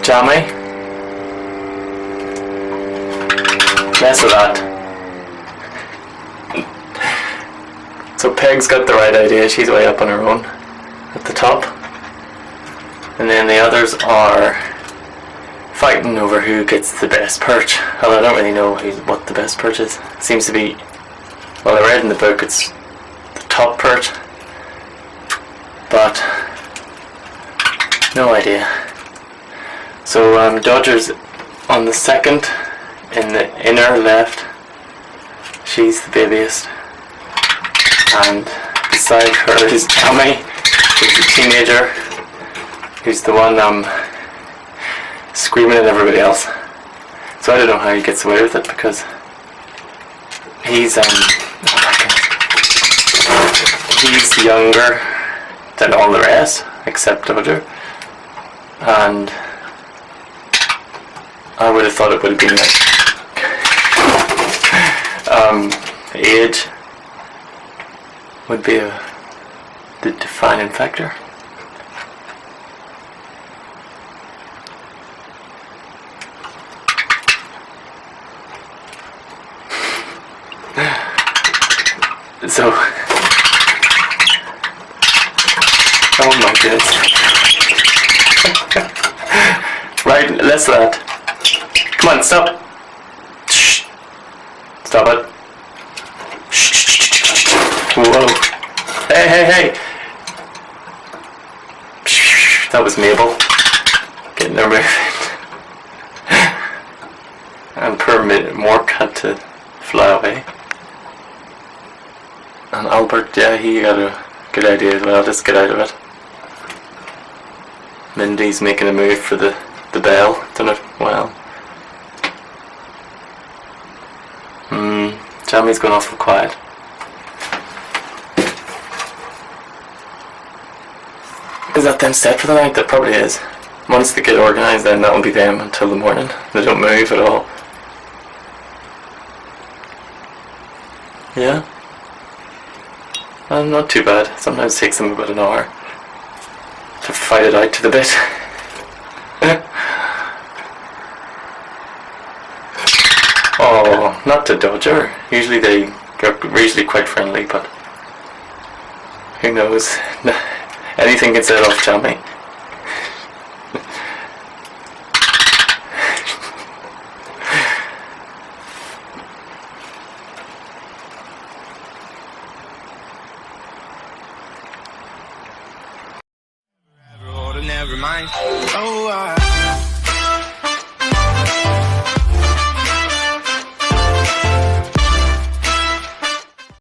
Jammy. Mess with that. So Peg's got the right idea. She's way up on her own at the top. And then the others are fighting over who gets the best perch. Although I don't really know what the best perch is. It seems to be, well, I read in the book it's the top perch. But no idea. So Dodger's on the second in the inner left. She's the babiest. And beside her is Tommy, who's the teenager, who's the one screaming at everybody else. So I don't know how he gets away with it because he's he's younger than all the rest except Dodger, and I would have thought it would have been like age would be the defining factor. So, oh my goodness. Right, less of that. Come on, stop. Shh. Stop it. Shh. Whoa. Hey, hey, hey. That was Mabel. Getting her moving. And poor Mork had to fly away. And Albert, yeah, he got a good idea as well, just get out of it. Mindy's making a move for the bell, done it well. Jammy's going awful quiet. Is that them set for the night? That probably is. Once they get organised, then that will be them until the morning. They don't move at all. Yeah? Not too bad. Sometimes it takes them about an hour to fight it out to the bit. Oh, not to Dodger. Usually they're usually quite friendly, but who knows? Anything can set off Jammy. Never mind. Oh,